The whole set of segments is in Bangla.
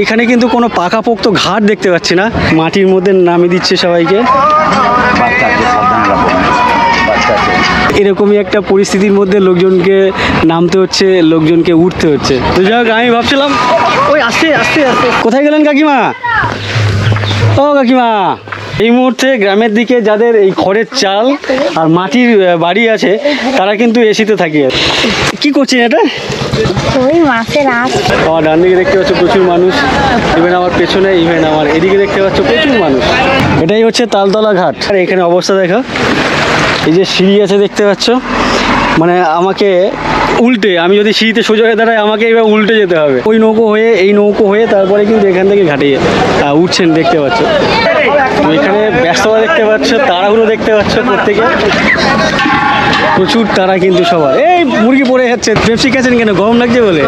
এখানে কিন্তু কোনো পাকাপোক্ত ঘাট দেখতে পাচ্ছি না, মাটির মধ্যে নামিয়ে দিচ্ছে সবাইকে। এরকমই একটা পরিস্থিতির মধ্যে লোকজনকে নামতে হচ্ছে, লোকজনকে উঠতে হচ্ছে। তো যাই হোক, আমি ভাবছিলাম ওই আস্তে আস্তে আস্তে কোথায় গেলেন কাকিমা? ও কাকিমা, এই মুহূর্তে গ্রামের দিকে যাদের এই খড়ের চাল আর মাটির বাড়ি আছে তারা কিন্তু এসিতে থাকে। কি করছেন এটা? আমার ডান দিকে দেখতে পাচ্ছ প্রচুর মানুষ, ইভেন আমার পেছনে, ইভেন আমার এদিকে দেখতে পাচ্ছ প্রচুর মানুষ। এটাই হচ্ছে তালতলা ঘাট। আর এখানে অবস্থা দেখো, এই যে সিঁড়ি আছে দেখতে পাচ্ছ, মানে আমাকে উল্টে, আমি যদি সিঁড়িতে সোজা হয়ে দাঁড়াই আমাকে এবার উল্টে যেতে হবে, ওই নৌকো হয়ে এই নৌকো হয়ে তারপরে কিন্তু এখান থেকে ঘাটে উঠছেন দেখতে পাচ্ছ। তো এখানে ব্যস্ততা দেখতে পাচ্ছ, তারাগুলো দেখতে পাচ্ছ, প্রত্যেকে প্রচুর তারা কিন্তু সবার। এই মুরগি পড়ে যাচ্ছে, পেপসি খেয়েছেন কেন? গরম লাগছে বলে?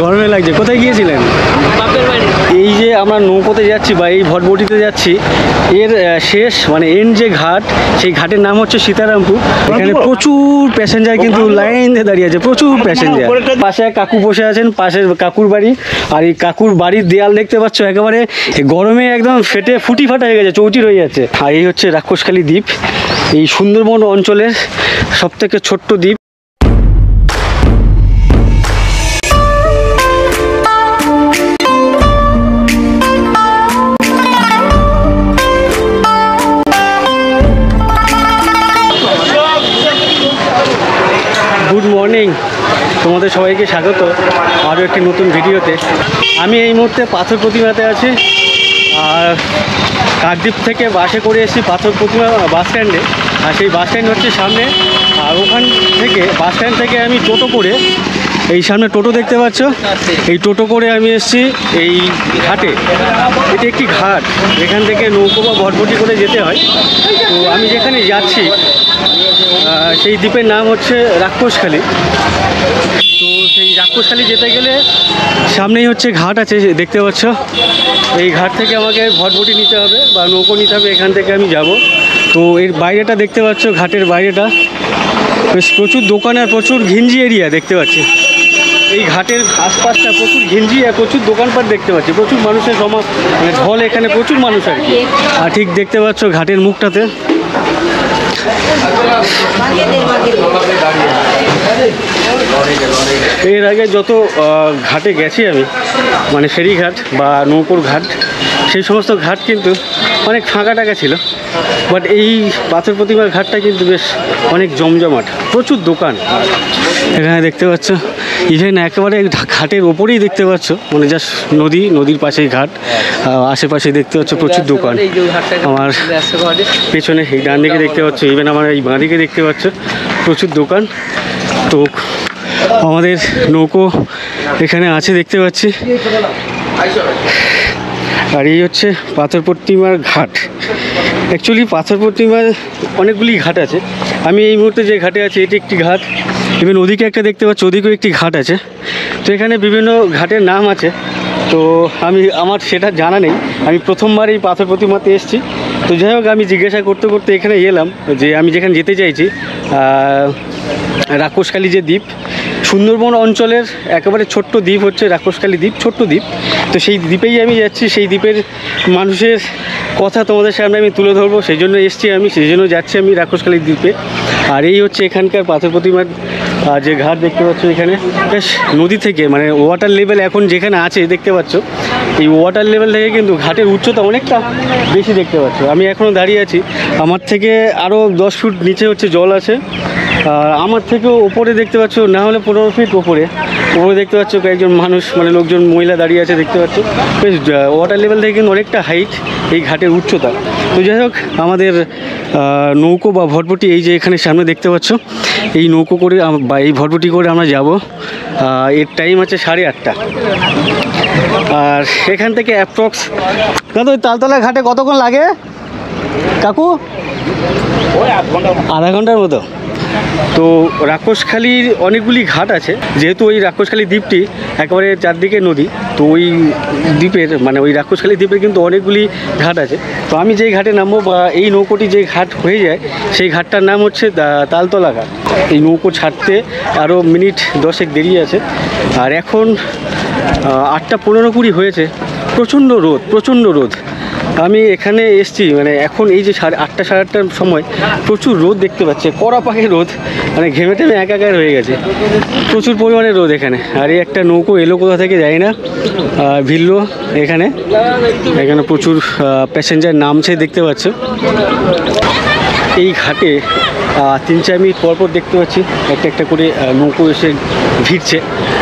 গরমে লাগছে। কোথায় গিয়েছিলেন? এই যে আমরা নৌকোতে যাচ্ছি বা এই ভটভটিতে যাচ্ছি, এর শেষ মানে এন্ড যে ঘাট, সেই ঘাটের নাম হচ্ছে সীতারামপুর। এখানে প্রচুর প্যাসেঞ্জার কিন্তু লাইন দিয়ে দাঁড়িয়ে আছে, প্রচুর প্যাসেঞ্জার। পাশে এক কাকু বসে আছেন, পাশের কাকুর বাড়ি, আর এই কাকুর বাড়ির দেয়াল দেখতে পাচ্ছ একেবারে গরমে একদম ফেটে ফুটি ফাটা হয়ে গেছে, চৌচির হয়ে যাচ্ছে। আর এই হচ্ছে রাক্ষসখালী দ্বীপ, এই সুন্দরবন অঞ্চলের সবথেকে ছোট্ট দ্বীপ। গুড মর্নিং, তোমাদের সবাইকে স্বাগত আরও একটি নতুন ভিডিওতে। আমি এই মুহূর্তে পাথর প্রতিমাতে আছি, আর কাকদ্বীপ থেকে বাসে করে এসেছি পাথর প্রতিমা বাস স্ট্যান্ডে। আর সেই বাস স্ট্যান্ড হচ্ছে সামনে, আর ওখান থেকে বাস স্ট্যান্ড থেকে আমি টোটো করে, এই সামনে টোটো দেখতে পাচ্ছ, এই টোটো করে আমি এসেছি এই ঘাটে। এটি একটি ঘাট, এখান থেকে নৌকো বা ভটভটি করে যেতে হয়। তো আমি যেখানে যাচ্ছি সেই দ্বীপের নাম হচ্ছে রাক্ষসখালী। তো সেই রাক্ষসখালী যেতে গেলে সামনেই হচ্ছে ঘাট আছে দেখতে পাচ্ছ, এই ঘাট থেকে আমাকে ভটভটি নিতে হবে বা নৌকো নিতে হবে, এখান থেকে আমি যাব। তো এর বাইরেটা দেখতে পাচ্ছ, ঘাটের বাইরেটা বেশ প্রচুর দোকান আর প্রচুর ঘিঞ্জি এরিয়া দেখতে পাচ্ছি। এই ঘাটের আশপাশটা প্রচুর ঘিঞ্জি আর প্রচুর দোকানপাট দেখতে পাচ্ছি, প্রচুর মানুষের মানে ঢল, এখানে প্রচুর মানুষ আর কি। আর ঠিক দেখতে পাচ্ছ ঘাটের মুখটাতে এর আগে যত ঘাটে গেছি আমি, মানে ফেরিঘাট বা নৌকোর ঘাট, সেই সমস্ত ঘাট কিন্তু অনেক ফাঁকা টাকা ছিল। বাট এই পাথর প্রতিমার ঘাটটা কিন্তু বেশ অনেক জমজমাট, প্রচুর দোকান এখানে দেখতে পাচ্ছ। ইভেন একেবারে ঘাটের ওপরেই দেখতে পাচ্ছ, মানে জাস্ট নদীর পাশেই ঘাট, আশেপাশে দেখতে পাচ্ছ প্রচুর দোকান। আমার পেছনে এই ডান দিকে দেখতে পাচ্ছ, ইভেন আমার এই বাঁ দিকে দেখতে পাচ্ছ প্রচুর দোকান। তো আমাদের নৌকো এখানে আছে দেখতে পাচ্ছি। আর এই হচ্ছে পাথর প্রতিমার ঘাট। অ্যাকচুয়ালি পাথর প্রতিমার অনেকগুলি ঘাট আছে, আমি এই মুহূর্তে যে ঘাটে আছি এটি একটি ঘাট, ইভেন ওদিকে একটা দেখতে পাচ্ছি, ওদিকেও একটি ঘাট আছে। তো এখানে বিভিন্ন ঘাটের নাম আছে, তো আমার সেটা জানা নেই, আমি প্রথমবার এই পাথর প্রতিমাতে এসেছি। তো যাই হোক, আমি জিজ্ঞাসা করতে করতে এখানে এলাম যে আমি যেখানে যেতে চাইছি, রাক্ষসখালী যে দ্বীপ, সুন্দরবন অঞ্চলের একেবারে ছোট্ট দ্বীপ হচ্ছে রাক্ষসখালী দ্বীপ, ছোট্ট দ্বীপ। তো সেই দ্বীপেই আমি যাচ্ছি, সেই দ্বীপের মানুষের কথা তোমাদের সামনে আমি তুলে ধরবো, সেই জন্য এসছি আমি, সেই জন্য যাচ্ছি আমি রাক্ষসখালী দ্বীপে। আর এই হচ্ছে এখানকার পাথর প্রতিমার যে ঘাট দেখতে পাচ্ছ, এখানে বেশ নদী থেকে মানে ওয়াটার লেভেল এখন যেখানে আছে দেখতে পাচ্ছ, এই ওয়াটার লেভেল থেকে কিন্তু ঘাটের উচ্চতা অনেকটা বেশি দেখতে পাচ্ছ। আমি এখনও দাঁড়িয়ে আছি, আমার থেকে আরও 10 ফুট নিচে হচ্ছে জল আছে, আর আমার থেকেও ওপরে দেখতে পাচ্ছ না হলে 15 ফিট ওপরে দেখতে পাচ্ছ কয়েকজন মানুষ, মানে লোকজন, মহিলা দাঁড়িয়ে আছে দেখতে পাচ্ছ। বেশ ওয়াটার লেভেল থেকে কিন্তু অনেকটা হাইট এই ঘাটের উচ্চতা। তো যাই হোক, আমাদের নৌকো বা ভটভটি এই যে এখানে সামনে দেখতে পাচ্ছ, এই নৌকো করে বা এই ভটভটি করে আমরা যাব। এর টাইম আছে 8:30। আর এখান থেকে অ্যাপ্রক্স দাদা ওই তালতলা ঘাটে কতক্ষণ লাগে কাকু? আধা ঘন্টার মতো। তো রাক্ষসখালীর অনেকগুলি ঘাট আছে, যেহেতু ওই রাক্ষসখালী দ্বীপটি একেবারে চারদিকে নদী, তো ওই দ্বীপের মানে ওই রাক্ষসখালী দ্বীপের কিন্তু অনেকগুলি ঘাট আছে। তো আমি যেই ঘাটে নামবো বা এই নৌকোটি যে ঘাট হয়ে যায়, সেই ঘাটটার নাম হচ্ছে তালতলা ঘাট। এই নৌকো ছাড়তে আরও মিনিট 10 দেরি আছে। আর এখন 8:15-20 হয়েছে। প্রচণ্ড রোদ। আমি এখানে এসছি মানে এখন এই যে 8:30 সাড়ে 8টার সময় প্রচুর রোদ দেখতে পাচ্ছি, কড়া পাকে রোদ, মানে ঘেমে টেমে একাকার হয়ে গেছে, প্রচুর পরিমাণে রোদ এখানে। আর এই একটা নৌকো এলো কোথা থেকে যাই না, ভিড়লো এখানে প্রচুর প্যাসেঞ্জার নামছে দেখতে পাচ্ছ। এই ঘাটে 3-4 মিনিট পরপর দেখতে পাচ্ছি একটা করে নৌকো এসে ভিড়ছে।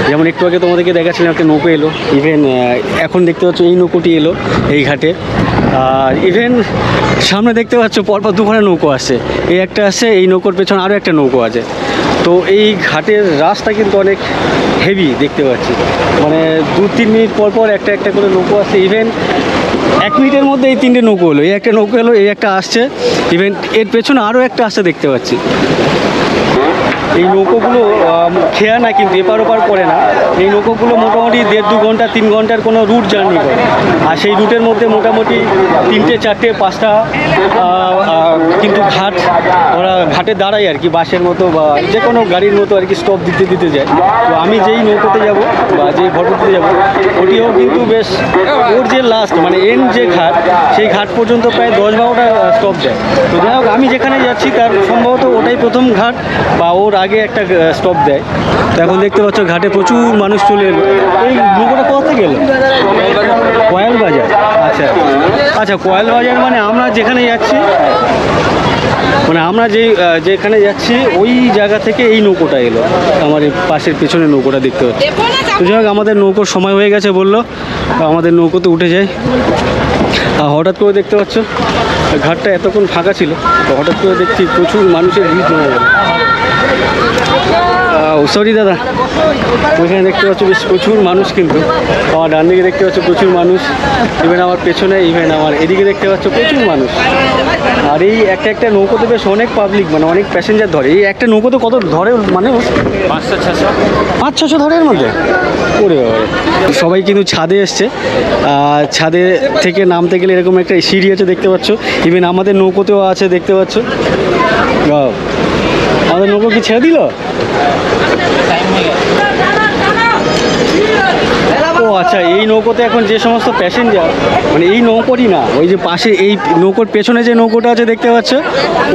যেমন একটু আগে তোমাদেরকে দেখাচ্ছিলাম একটা নৌকো এলো, ইভেন এখন দেখতে পাচ্ছ এই নৌকোটি এলো এই ঘাটে। আর ইভেন সামনে দেখতে পাচ্ছ পরপর দুখানা নৌকো আসছে, এই একটা আসছে, এই নৌকোর পেছনে আরও একটা নৌকো আছে। তো এই ঘাটের রাস্তা কিন্তু অনেক হেভি দেখতে পাচ্ছি, মানে 2-3 মিনিট পরপর একটা করে নৌকো আসছে। ইভেন 1 মিনিটের মধ্যে এই 3টে নৌকো হলো, এই একটা নৌকো এলো, এই একটা আসছে, ইভেন এর পেছনে আরও একটা আসছে দেখতে পাচ্ছি। এই নৌকোগুলো খেয়া না কিন্তু এপার ওপার করে না, এই নৌকোগুলো মোটামুটি 1.5-2 ঘন্টা 3 ঘন্টার কোনো রুট জার্নি করে। আর সেই রুটের মধ্যে মোটামুটি 3টে 4টে 5টা কিন্তু ওরা ঘাটে দাঁড়ায় আর কি, বাসের মতো বা যে কোনো গাড়ির মতো আর কি, স্টপ দিতে যায়। তো আমি যেই নৌকোতে যাব বা যেই ভটভটিতে যাব ওটিও কিন্তু বেশ ওর যে লাস্ট মানে এন্ড যে ঘাট, সেই ঘাট পর্যন্ত প্রায় 10-12টা স্টপ দেয়। তো যাই হোক আমি যেখানে যাচ্ছি তার সম্ভবত ওটাই প্রথম ঘাট বা ওর আগে একটা স্টপ দেয়। তো এখন দেখতে পাচ্ছ ঘাটে প্রচুর মানুষ চলে এলো। এই নৌকোটা কোথা থেকে এলো? কয়েল বাজার। আচ্ছা কয়েল বাজার মানে আমরা যেখানে যাচ্ছি, মানে আমরা যেখানে যাচ্ছি ওই জায়গা থেকে এই নৌকোটা এলো, আমার এই পাশের পেছনে নৌকোটা দেখতে পাচ্ছি। তো যাই হোক আমাদের নৌকোর সময় হয়ে গেছে বললো, আমাদের নৌকোতে উঠে যাই। আর হঠাৎ করে দেখতে পাচ্ছ ঘাটটা এতক্ষণ ফাঁকা ছিল, তো হঠাৎ করে দেখছি প্রচুর মানুষের ভিড় জমে গেল। সরি দাদা, ওইখানে দেখতে পাচ্ছ বেশ প্রচুর মানুষ, কিন্তু আমার ডান দিকে দেখতে পাচ্ছ প্রচুর মানুষ, ইভেন আমার পেছনে, ইভেন আমার এদিকে দেখতে পাচ্ছ প্রচুর মানুষ। আর এই একটা নৌকোতে বেশ অনেক পাবলিক, মানে অনেক প্যাসেঞ্জার ধরে। এই একটা নৌকোতে কত ধরে মানে 500-600 ধরে এর মধ্যে। ওরে বাবারে, সবাই কিন্তু ছাদে এসছে। ছাদে থেকে নামতে গেলে এরকম একটা সিঁড়ি আছে দেখতে পাচ্ছ, ইভেন আমাদের নৌকোতেও আছে দেখতে পাচ্ছ। আমাদের নৌকো কি ছেড়ে দিল? ও আচ্ছা, এই নৌকোতে এখন যে সমস্ত প্যাসেঞ্জার, মানে এই নৌকোরই না, ওই যে পাশে এই নৌকোর পেছনে যে নৌকোটা আছে দেখতে পাচ্ছ,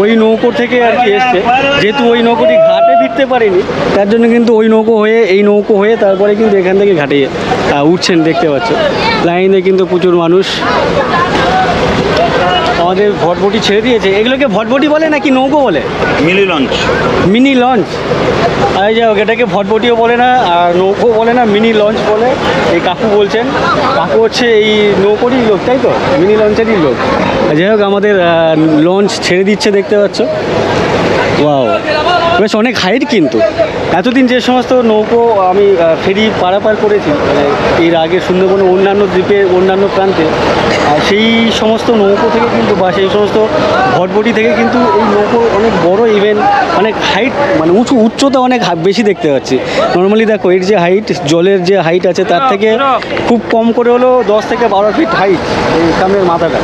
ওই নৌকো থেকে আর কি এসছে। যেহেতু ওই নৌকোটি ঘাটে ফিরতে পারেনি, তার জন্য কিন্তু ওই নৌকো হয়ে তারপরে কিন্তু এখান থেকে ঘাটে উঠছেন দেখতে পাচ্ছ। লাইনে কিন্তু প্রচুর মানুষ। আমাদের ভটভটি ছেড়ে দিয়েছে। এগুলোকে ভটভটি বলে নাকি নৌকো বলে? Mini launch. আর যাই হোক, এটাকে ভটভটিও বলে না আর নৌকো বলে না, মিনি লঞ্চ বলে। এই কাকু বলছেন, কাকু হচ্ছে এই নৌকোরই লোক, তাই তো, মিনি লঞ্চেরই লোক। যাই হোক আমাদের লঞ্চ ছেড়ে দিচ্ছে দেখতে পাচ্ছ। ওয়াও, বেশ অনেক হাইট কিন্তু। এতদিন যে সমস্ত নৌকো আমি ফেরি পারাপার করেছি, মানে এর আগে সুন্দরবনের অন্যান্য দ্বীপের অন্যান্য প্রান্তে, সেই সমস্ত নৌকো থেকে কিন্তু বা সেই সমস্ত ভটভটি থেকে কিন্তু এই নৌকো অনেক বড়, ইভেন অনেক হাইট, মানে উচ্চতা অনেক বেশি দেখতে পাচ্ছি। নর্মালি দেখো এর যে হাইট, জলের যে হাইট আছে তার থেকে খুব কম করে হলো 10 থেকে 12 ফিট হাইট এই সামনের মাথাটা।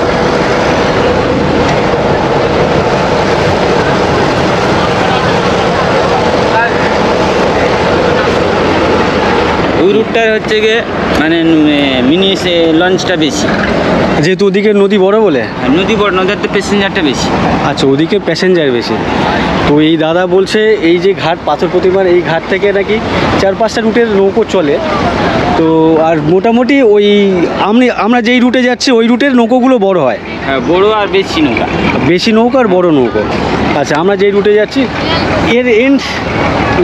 ওই রুটটার হচ্ছে গিয়ে মানে মিনি লঞ্চটা বেশি, যেহেতু ওদিকে নদী বড় বলে। নদী বড়, নদীর তো প্যাসেঞ্জারটা বেশি। আচ্ছা, ওদিকে প্যাসেঞ্জার বেশি। তো এই দাদা বলছে এই যে ঘাট পাথর প্রতিমার, এই ঘাট থেকে নাকি 4-5টা রুটের নৌকো চলে। তো আর মোটামুটি ওই আমরা যেই রুটে যাচ্ছি ওই রুটের নৌকোগুলো বড় হয়। হ্যাঁ, বড় আর বেশি নৌকা আর বড় নৌকো। আচ্ছা, আমরা যেই রুটে যাচ্ছি এর এন্ড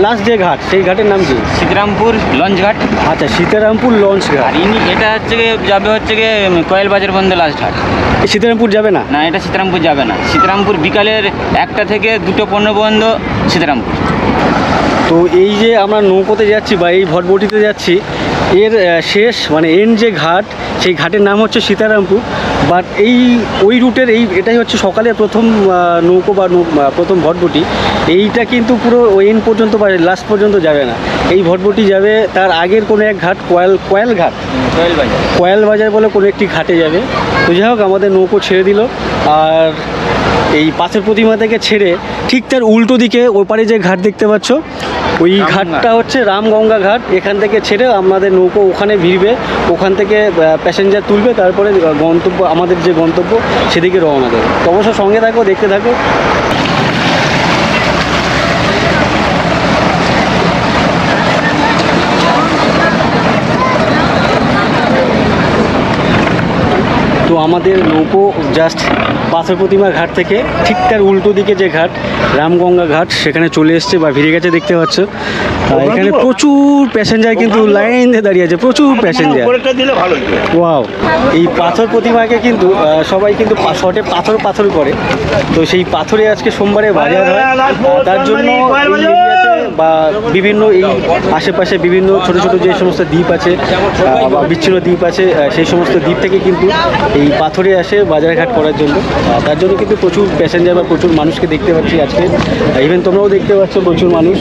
লাস্ট যে ঘাট, সেই ঘাটের নাম কি? সীতারামপুর লঞ্চ ঘাট। আচ্ছা, সীতারামপুর লঞ্চ ঘাট। আর এটা হচ্ছে গিয়ে যাবে হচ্ছে গিয়ে কয়েল বাজার বন্ধ লাস্ট ঘাট। সীতারামপুর যাবে না? না, এটা সীতারামপুর যাবে না। সীতারামপুর বিকালের 1টা থেকে 2:15 পর্যন্ত সীতারামপুর। তো এই যে আমরা নৌকোতে যাচ্ছি বা এই ভটভটিতে যাচ্ছি, এর শেষ মানে এন্ড যে ঘাট, সেই ঘাটের নাম হচ্ছে সীতারামপুর। বাট ওই রুটের এটাই হচ্ছে সকালে প্রথম নৌকো বা প্রথম ভটভটি। এইটা কিন্তু পুরো ওই এন্ড পর্যন্ত বা লাস্ট পর্যন্ত যাবে না। এই ভটভটি যাবে তার আগের কোনো এক ঘাট, কয়েল বাজার বলে কোনো একটি ঘাটে যাবে। তো যাই হোক আমাদের নৌকো ছেড়ে দিল। আর এই পাথর প্রতিমা থেকে ছেড়ে ঠিক তার উল্টো দিকে ওপারে যে ঘাট দেখতে পাচ্ছ, ওই ঘাটটা হচ্ছে রামগঙ্গা ঘাট। এখান থেকে ছেড়ে আমাদের নৌকো ওখানে ভিড়বে, ওখান থেকে প্যাসেঞ্জার তুলবে, তারপরে গন্তব্য, আমাদের যে গন্তব্য সেদিকে রওনা দেবে। তো অবশ্য সঙ্গে থাকো, দেখতে থাকো। তো আমাদের নৌকো জাস্ট পাথর প্রতিমা ঘাট থেকে ঠিক তার উল্টো দিকে যে ঘাট রামগঙ্গা ঘাট সেখানে চলে এসছে বা ভিড়ে গেছে দেখতে পাচ্ছ। এখানে প্রচুর প্যাসেঞ্জার কিন্তু লাইন দিয়ে দাঁড়িয়ে আছে, প্রচুর প্যাসেঞ্জার। ওয়াও, এই পাথর প্রতিমাকে কিন্তু সবাই কিন্তু শর্টে পাথর করে। তো সেই পাথরে আজকে সোমবারে বাজার হয়, তার জন্য এই এরিয়াতে বা বিভিন্ন এই আশেপাশে বিভিন্ন ছোট ছোট যে সমস্ত দ্বীপ আছে বা বিচ্ছিন্ন দ্বীপ আছে, সেই সমস্ত দ্বীপ থেকে কিন্তু এই পাথরে আসে বাজারঘাট করার জন্য। তার জন্য কিন্তু প্রচুর প্যাসেঞ্জার বা প্রচুর মানুষকে দেখতে পাচ্ছি আজকে। ইভেন তোমরাও দেখতে পাচ্ছ প্রচুর মানুষ।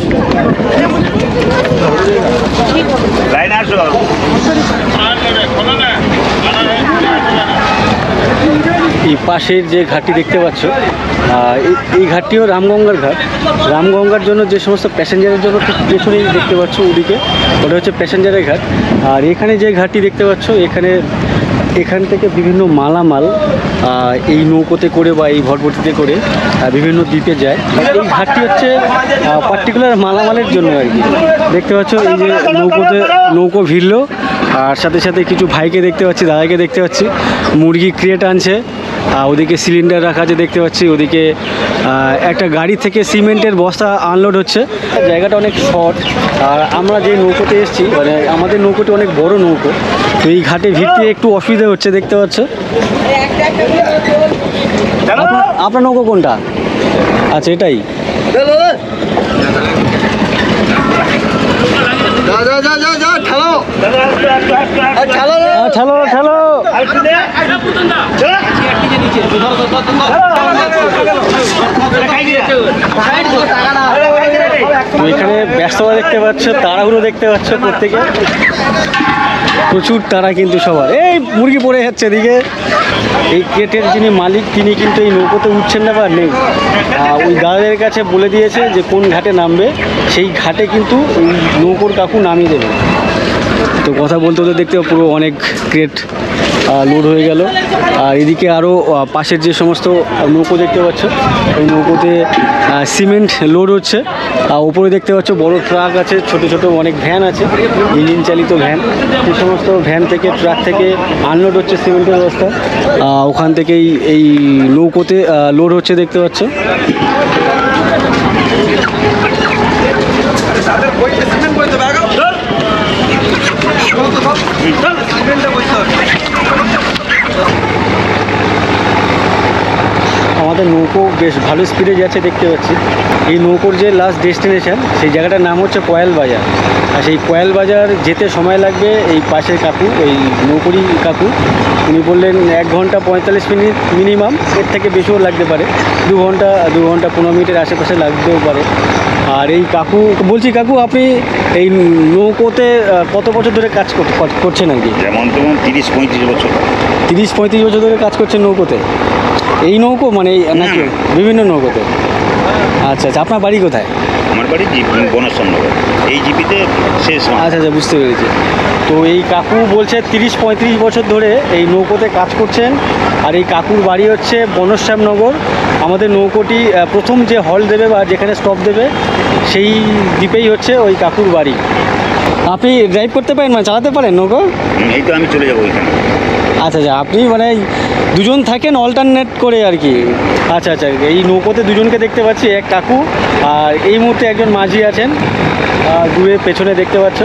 এই পাশের যে ঘাটটি দেখতে পাচ্ছ, এই ঘাটটিও রামগঙ্গার ঘাট। রামগঙ্গার জন্য যে সমস্ত প্যাসেঞ্জারের জন্য ঠিক পেছনেই দেখতে পাচ্ছ ওদিকে, ওটা হচ্ছে প্যাসেঞ্জারের ঘাট। আর এখানে যে ঘাটটি দেখতে পাচ্ছ, এখান থেকে বিভিন্ন মালামাল এই নৌকোতে করে বা এই ভটভটিতে করে বিভিন্ন দ্বীপে যায়। এই ঘাটটি হচ্ছে পার্টিকুলার মালামালের জন্য আর কি। দেখতে পাচ্ছ এই যে নৌকো ভিড়লো, আর সাথে সাথে কিছু ভাইকে দেখতে পাচ্ছি, দাদাকে দেখতে পাচ্ছি, মুরগি ক্রেট আনছে। ওদিকে সিলিন্ডার রাখা আছে দেখতে পাচ্ছি, ওদিকে একটা গাড়ি থেকে সিমেন্টের বস্তা আনলোড হচ্ছে। জায়গাটা অনেক শর্ট, আর আমরা যে নৌকোতে এসেছি মানে আমাদের নৌকোটি অনেক বড় নৌকো, তো এই ঘাটে ভিড়তে একটু অসুবিধা হচ্ছে দেখতে পাচ্ছ। আপনার নৌকো কোনটা? আচ্ছা, এটাই। এখানে ব্যস্ততা দেখতে পাচ্ছ, তাড়াহুড়ো দেখতে পাচ্ছ প্রত্যেকে, প্রচুর তারা কিন্তু সবার। এই মুরগি পড়ে যাচ্ছে এদিকে। এই ক্রেটের যিনি মালিক তিনি কিন্তু এই নৌকোতে উঠছেন না বা নেই, ওই দাদাদের কাছে বলে দিয়েছে যে কোন ঘাটে নামবে, সেই ঘাটে কিন্তু ওই নৌকোর কাকু নামিয়ে দেবে। তো কথা বলতে বলতে দেখতে পুরো অনেক ক্রেট লোড হয়ে গেল। আর এদিকে আরও পাশের যে সমস্ত নৌকো দেখতে পাচ্ছ, ওই নৌকোতে সিমেন্ট লোড হচ্ছে। উপরে দেখতে পাচ্ছ বড় ট্রাক আছে, ছোট ছোট অনেক ভ্যান আছে, ইঞ্জিন চালিত ভ্যান। সেই সমস্ত ভ্যান থেকে, ট্রাক থেকে আনলোড হচ্ছে সিমেন্টের বস্তা, ওখান থেকেই এই নৌকোতে লোড হচ্ছে দেখতে পাচ্ছ। আমাদের নৌকো বেশ ভালো স্পিডে যাচ্ছে দেখতে পাচ্ছি। এই নৌকোর যে লাস্ট ডেস্টিনেশন সেই জায়গাটার নাম হচ্ছে কোয়েল বাজার। আর সেই কোয়েল বাজার যেতে সময় লাগবে, এই পাশের কাকু, এই নৌকোরি কাকু, উনি বললেন 1 ঘন্টা 45 মিনিট মিনিমাম, এর থেকে বেশিও লাগতে পারে, 2 ঘন্টা 15 মিনিটের আশেপাশে লাগতেও পারে। আর এই কাকু বলছি, কাকু আপনি এই নৌকোতে কত বছর ধরে কাজ করছেন আর কি? যেমন 30-35 বছর। 30-35 বছর ধরে কাজ করছেন নৌকোতে? এই নৌকো মানে নাকি বিভিন্ন নৌকোতে? আচ্ছা আচ্ছা, আপনার বাড়ি কোথায়? আমার বাড়ি বনশ্যামনগর, এই জিপিতে শেষ। আচ্ছা আচ্ছা, বুঝতে পেরেছি। তো এই কাকু বলছে 30-35 বছর ধরে এই নৌকোতে কাজ করছেন। আর এই কাকুর বাড়ি হচ্ছে বনশ্যামনগর। আমাদের নৌকোটি প্রথম যে হল দেবে বা যেখানে স্টপ দেবে সেই দ্বীপেই হচ্ছে ওই কাকুর বাড়ি। আপনি ড্রাইভ করতে পারেন, মানে চালাতে পারেন নৌকো? এই তো আমি চলে যাবো ওইখানে। আচ্ছা আচ্ছা, আপনি মানে দুজন থাকেন অল্টারনেট করে আর কি? আচ্ছা আচ্ছা, এই নৌকোতে দুজনকে দেখতে পাচ্ছি, এক কাকু আর এই মুহূর্তে একজন মাঝি আছেন দূরে পেছনে দেখতে পাচ্ছ।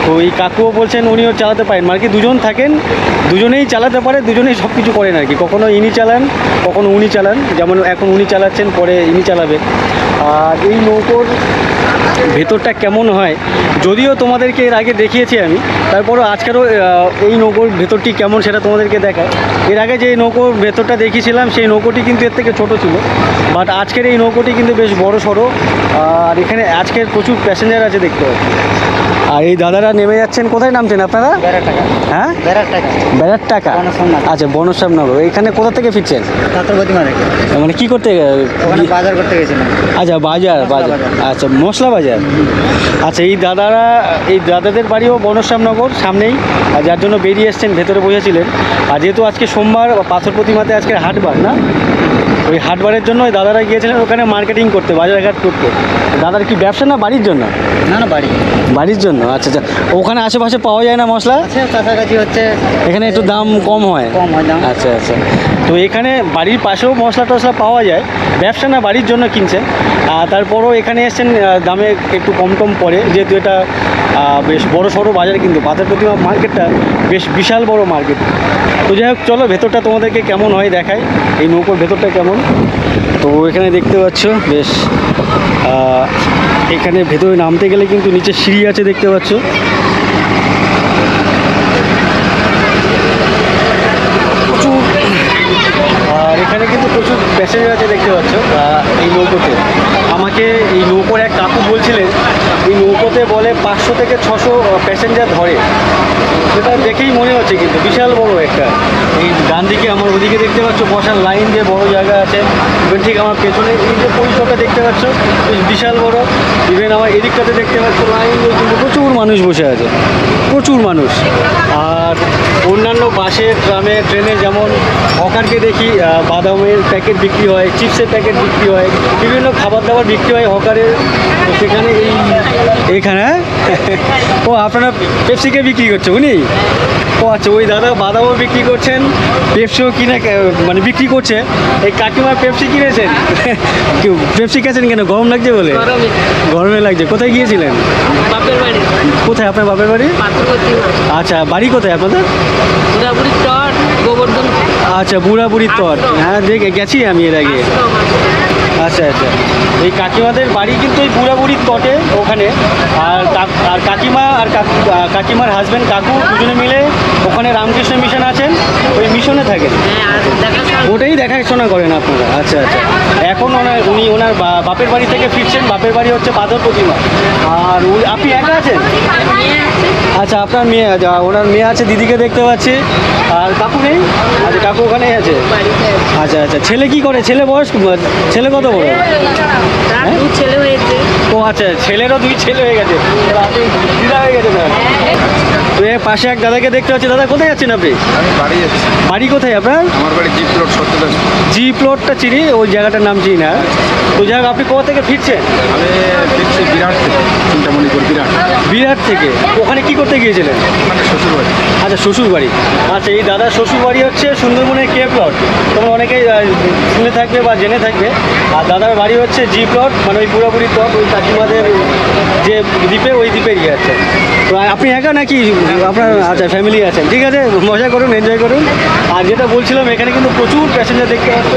তো এই কাকুও বলছেন উনিও চালাতে পারেন, মানে কি দুজন থাকেন, দুজনেই চালাতে পারে, দুজনেই সব কিছু করেন আর কি। কখনো ইনি চালান, কখনো উনি চালান, যেমন এখন উনি চালাচ্ছেন, পরে ইনি চালাবেন। আর এই নৌকোর ভেতরটা কেমন হয় যদিও তোমাদেরকে এর আগে দেখিয়েছি আমি, তারপরও আজকেরও এই নৌকোর ভেতরটি কেমন সেটা তোমাদেরকে দেখায়। এর আগে যে নৌকোর ভেতরটা দেখিয়েছিলাম সেই নৌকোটি কিন্তু এর থেকে ছোট ছিল, বাট আজকের এই নৌকোটি কিন্তু বেশ বড় সড়ো। আর এখানে আজকের প্রচুর প্যাসেঞ্জার আছে দেখতে পাচ্ছি। আর এই দাদারা নেমে যাচ্ছেন, কোথায় নামছেন আপনারা? হ্যাঁ, বেড়ার টাকা। আচ্ছা, বনশ্যামনগর। এখানে কোথা থেকে ফিরছেন? মানে কি করতে? বাজার করতে গেছিলাম। আচ্ছা, বাজার। আচ্ছা, মশলা বাজার। আচ্ছা, এই দাদাদের বাড়িও বনশ্যামনগর সামনেই, আর যার জন্য বেরিয়ে এসছেন, ভেতরে বসেছিলেন। আর যেহেতু আজকে সোমবার, পাথর প্রতিমাতে আজকে হাটবার না, ওই হাটবারের জন্য ওই দাদারা গিয়েছিলেন ওখানে মার্কেটিং করতে, বাজারঘাট করতে। দাদার কি ব্যবসা না বাড়ির জন্য? না, বাড়ির জন্য। আচ্ছা আচ্ছা, ওখানে আশেপাশে পাওয়া যায় না মশলা? কাছাকাছি হচ্ছে, এখানে একটু দাম কম হয়। দাম। আচ্ছা আচ্ছা, তো এখানে বাড়ির পাশেও মশলা টশলা পাওয়া যায়, ব্যবসা না বাড়ির জন্য কিনছেন। তারপরও এখানে এসছেন দামে একটু কম পড়ে, যেহেতু এটা বেশ বড় সড়ো বাজার, কিন্তু পাথর প্রতিমা মার্কেটটা বেশ বিশাল বড় মার্কেট। তো যাই হোক, চলো ভেতরটা তোমাদেরকে কেমন হয় দেখাই, এই নৌকোর ভেতরটা কেমন। তো এখানে দেখতে পাচ্ছ বেশ, এখানে ভেতরে নামতে গেলে কিন্তু নিচে সিঁড়ি আছে, দেখতে পাচ্ছ। আর এখানে কিন্তু প্রচুর প্যাসেঞ্জার আছে, দেখতে পাচ্ছ এই নৌকোতে। আমাকে এই নৌকোর এক কাকু বলছিলেন এই নৌকোতে বলে 500 থেকে 600 প্যাসেঞ্জার ধরে। সেটা দেখেই মনে হচ্ছে কিন্তু বিশাল বড় একটা। এই ডান দিকে আমার ওদিকে দেখতে পাচ্ছ বসার লাইন, যে বড় জায়গা আছে। ইভেন ঠিক আমার পেছনে এই যে পরিসরটা দেখতে পাচ্ছ বেশ বিশাল বড়। ইভেন আমার এদিকটাতে দেখতে পাচ্ছ লাইন দিয়ে কিন্তু প্রচুর মানুষ বসে আছে, প্রচুর মানুষ। আর অন্যান্য বাসে, ট্রামে, ট্রেনে যেমন হকারকে দেখি, বাদামের প্যাকেট বিক্রি হয়, চিপসের প্যাকেট বিক্রি হয়, বিভিন্ন খাবার দাবার বিক্রি হয় হকারের। তো সেখানে এইখানে ও আপনারা পেপসিকে বিক্রি করছে উনি? ও আচ্ছা, ওই দাদা বাদামও বিক্রি করছেন, পেপসিও কিনে মানে বিক্রি করছে। এই কাকিমার পেপসি কিনেছেন? পেপসি খেয়েছেন কেন? গরম লাগছে বলে? গরমে লাগছে। কোথায় গিয়েছিলেন? বাপের বাড়ি। কোথায় আপনার বাপের বাড়ি? পাথর প্রতিমা। আচ্ছা, বাড়ি কোথায় আপনাদের? বুড়াবুড়ির চর, গোবর্ধন। আচ্ছা, বুড়াবুড়ির তর। হ্যাঁ, গেছি আমি এর আগে। আচ্ছা আচ্ছা, এই কাকিমাদের বাড়ি কিন্তু ওই বুড়াবুড়ির তটে ওখানে। আর কাকিমা আর কাকিমার হাজব্যান্ড কাকু দুজনে মিলে ওখানে রামকৃষ্ণ মিশন আছেন, ওই মিশনে থাকেন। ওটাই দেখাশোনা করেন আপনারা? আচ্ছা আচ্ছা, এখন উনি ওনার বাপের বাড়ি থেকে ফিরছেন। বাপের বাড়ি হচ্ছে পাথর প্রতিমা। আর আপনি একা আছেন? আচ্ছা, আপনার মেয়ে, ওনার মেয়ে আছে, দিদিকে দেখতে পাচ্ছি। আর কাকু নেই? আচ্ছা, কাকু ওখানেই আছে। আচ্ছা আচ্ছা, ছেলে কি করে? ছেলে বয়স, ছেলে কত বড়? ছেলে হয়েছে। ও আচ্ছা, ছেলেরও 2 ছেলে হয়ে গেছে, আপনি দিদা হয়ে গেছে না? তো এর পাশে এক দাদাকে দেখতে পাচ্ছি। দাদা, কোথায় যাচ্ছেন আপনি? আমি বাড়ি যাচ্ছি। বাড়ি কোথায় আপনার? আমার বাড়ি জি প্লট, সত্যদাস। জি প্লটটা চিনি, ওই জায়গাটার নাম চিনি না। তো যাই হোক, আপনি কোথা থেকে ফিরছেন? আমি ফিরছি বিরাট থেকে, চিন্তামণিপুর বিরাট। বিরাট থেকে? ওখানে কি করতে গিয়েছিলেন? মানে শ্বশুরবাড়ি। আচ্ছা, শ্বশুর বাড়ি। আচ্ছা, এই দাদার শ্বশুর বাড়ি হচ্ছে সুন্দরবনের কে প্লট, তোমরা অনেকেই শুনে থাকবে বা জেনে থাকবে। আর দাদার বাড়ি হচ্ছে জি প্লট, মানে ওই পুরোপুরি প্লট, ওই কাকিমাদের যে দ্বীপে, ওই দ্বীপে গিয়ে আছে। তো আপনি একা নাকি আপনার? আচ্ছা, ফ্যামিলি আছেন, ঠিক আছে, মজা করুন, এনজয় করুন। আর যেটা বলছিলাম, এখানে কিন্তু প্রচুর প্যাসেঞ্জার দেখতে পাচ্ছ,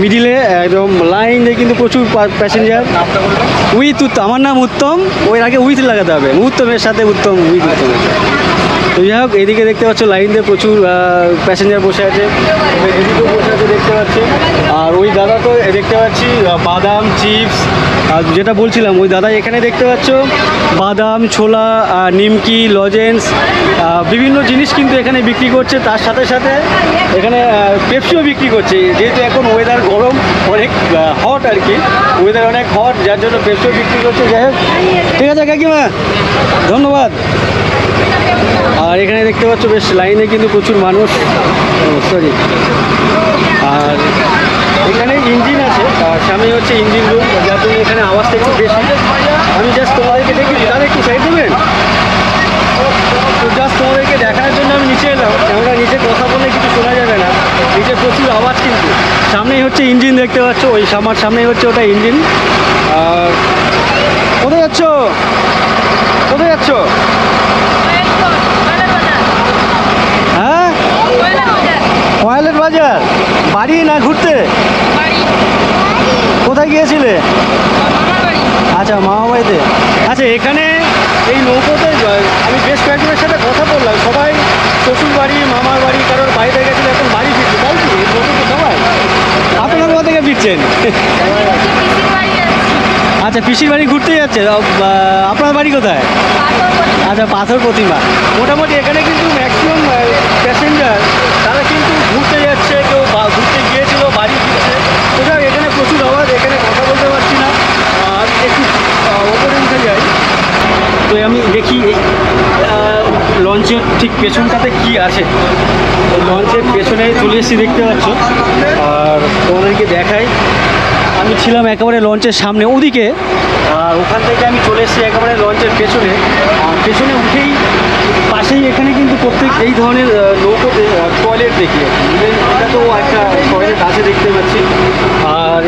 মিডিলে একদম লাইন দিয়ে কিন্তু প্রচুর প্যাসেঞ্জার। আমার নাম উত্তম, ওই আগে উইথ লাগাতে হবে, উত্তমের সাথে উত্তম, উইথ উত্তম। তো যাই হোক, এদিকে দেখতে পাচ্ছ লাইন দিয়ে প্রচুর প্যাসেঞ্জার বসে আছে, এদিকেও বসে আছে দেখতে পাচ্ছি। আর ওই দাদা তো দেখতে পাচ্ছি বাদাম, চিপস, আর যেটা বলছিলাম ওই দাদা এখানে দেখতে পাচ্ছ বাদাম, ছোলা, নিমকি, লজেন্স, বিভিন্ন জিনিস কিন্তু এখানে বিক্রি করছে। তার সাথে সাথে এখানে পেপসিও বিক্রি করছে, যেহেতু এখন ওয়েদার গরম, অনেক হট আর কি, ওয়েদার অনেক হট, যার জন্য পেপসিও বিক্রি করছে। যাই হোক, ঠিক আছে কাকিমা, ধন্যবাদ। আর এখানে দেখতে পাচ্ছ বেশ লাইনে কিন্তু প্রচুর মানুষ, সরি। আর এখানে ইঞ্জিন আছে, আর সামনে হচ্ছে ইঞ্জিন রুম, যার জন্য এখানে আওয়াজটা একটু বেশি। আমি জাস্ট তোমাদেরকে দেখি, তাহলে একটু সাইড দেবেন। তো জাস্ট তোমাদেরকে দেখানোর জন্য আমি নিচে এলাম, আমরা নিচে কথা বললে কিছু শোনা যাবে না, নিচে প্রচুর আওয়াজ। কিন্তু সামনেই হচ্ছে ইঞ্জিন দেখতে পাচ্ছ, ওই আমার সামনেই হচ্ছে ওটা ইঞ্জিন। আর কোথায় যাচ্ছ? কোথায় যাচ্ছ? হ্যাঁ, কয়েলের বাজার। বাড়ি না ঘুরতে? কোথায় গিয়েছিলে? আচ্ছা, মামা বাড়িতে। আচ্ছা, এখানে এই নৌকোতে আমি বেশ কয়েকজনের সাথে কথা বললাম, সবাই শ্বশুর বাড়ি, মামার বাড়ি, কারোর বাইরে গেছিল, এখন বাড়ি ফিরছে, তাই কি? এই নৌকোতে সবাই আপনারা কোথা থেকে ফিরছেন? আচ্ছা, পিসির বাড়ি ঘুরতে যাচ্ছে। আপনার বাড়ি কোথায়? আচ্ছা, পাথর প্রতিমা। মোটামুটি এখানে কিন্তু ম্যাক্সিমাম প্যাসেঞ্জার তারা কিন্তু ঘুরতে যাচ্ছে, কেউ ঘুরতে গিয়েছিল বাড়ি ফিরছে। কোথাও এখানে প্রচুর আওয়াজ, এখানে কথা বলতে পারছি না। আর একটু ওপরে উঠে যাই, তো আমি দেখি এই লঞ্চের ঠিক পেছনটাতে কি আছে। লঞ্চের পেছনে চলে এসেছি, দেখতে পাচ্ছ। আর তোমাদেরকে দেখাই, আমি ছিলাম একেবারে লঞ্চের সামনে ওদিকে, আর ওখান থেকে আমি চলে এসেছি একেবারে লঞ্চের পেছনে। আর পেছনে উঠেই পাশেই এখানে কিন্তু প্রত্যেক এই ধরনের নৌকোতে টয়লেট দেখি। এটা তো একটা টয়লেট আছে দেখতে পাচ্ছি। আর